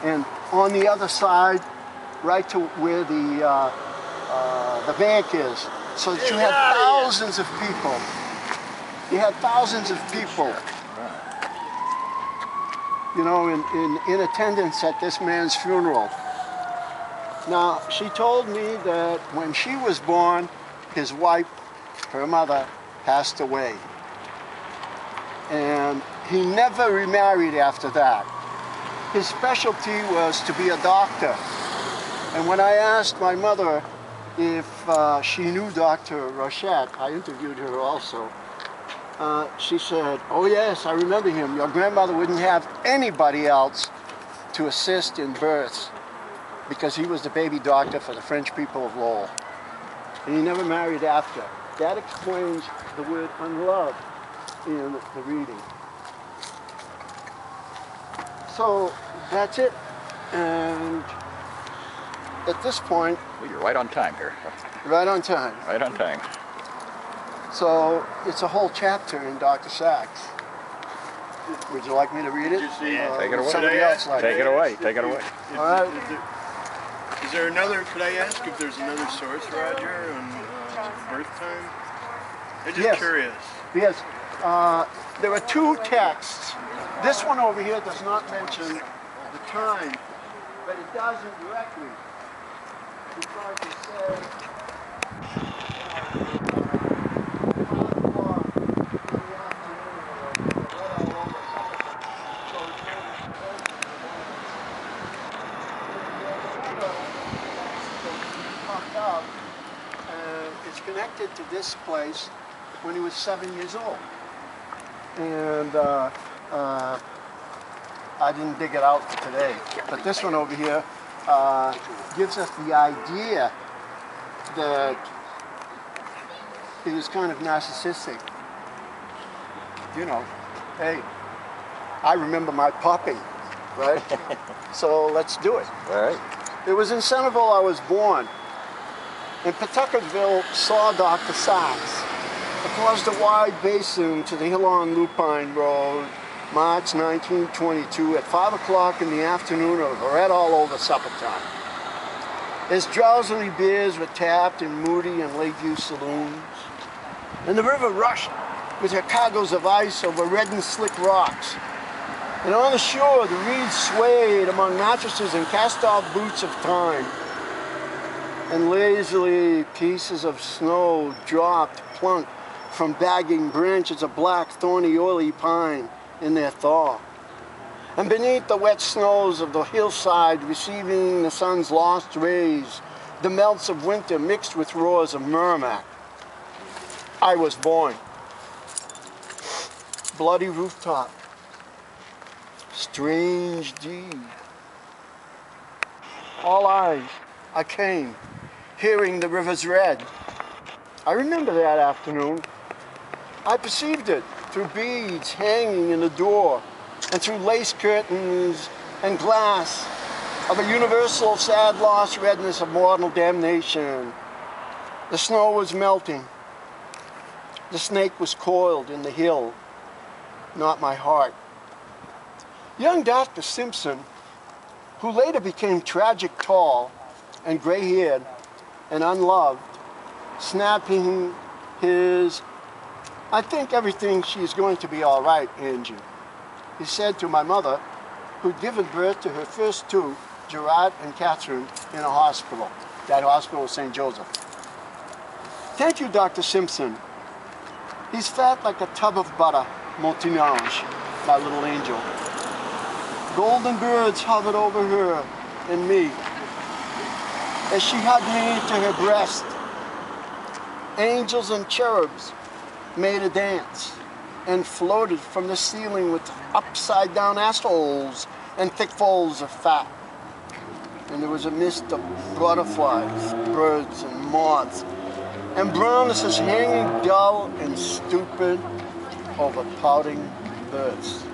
And on the other side, right to where the bank is, so that you had thousands of people. You had thousands of people, you know, in attendance at this man's funeral. Now, she told me that when she was born, his wife, her mother, passed away. And he never remarried after that. His specialty was to be a doctor. And when I asked my mother if she knew Dr. Rochette, I interviewed her also, she said, "Oh yes, I remember him. Your grandmother wouldn't have anybody else to assist in births because he was the baby doctor for the French people of Lowell. And he never married after." That explains the word unloved in the reading. So that's it. And at this point... Well, you're right on time here. Right on time. Right on time. So it's a whole chapter in Dr. Sachs. Would you like me to read it? Take it away. Somebody else like Take it away. Take it away. All right. Is there another, could I ask if there's another source, Roger, on birth time? I'm just curious. Yes. There are two texts. This one over here does not mention the time, but it does indirectly. Because it says, it's connected to this place when he was 7 years old. And I didn't dig it out today, but this one over here gives us the idea that he was kind of narcissistic. You know, hey, I remember my popping, right? So let's do it. All right. It was in Centerville I was born. In Pawtucketville saw Dr. Sachs across the wide basin to the hill on Lupine Road, March 1922 at 5 o'clock in the afternoon, or right all over supper time. As drowsily beers were tapped in Moody and Lakeview saloons, and the river rushed with her cargoes of ice over red and slick rocks. And on the shore, the reeds swayed among mattresses and cast-off boots of time. And lazily, pieces of snow dropped plunk from bagging branches of black, thorny, oily pine in their thaw. And beneath the wet snows of the hillside, receiving the sun's lost rays, the melts of winter mixed with roars of Merrimack, I was born. Bloody rooftop. Strange deed. All eyes, I came, hearing the river's red. I remember that afternoon. I perceived it through beads hanging in the door and through lace curtains and glass of a universal sad lost redness of mortal damnation. The snow was melting. The snake was coiled in the hill, not my heart. Young Dr. Simpson, who later became tragic tall and gray-haired and unloved, snapping his, "I think everything she's going to be all right, Angie," he said to my mother, who'd given birth to her first two, Gerard and Catherine, in a hospital. That hospital was St. Joseph. "Thank you, Dr. Simpson. He's fat like a tub of butter, mon ange, my little angel." Golden birds hovered over her and me as she hugged me to her breast. Angels and cherubs made a dance and floated from the ceiling with upside-down assholes and thick folds of fat. And there was a mist of butterflies, birds, and moths, and brownesses hanging dull and stupid over pouting birds.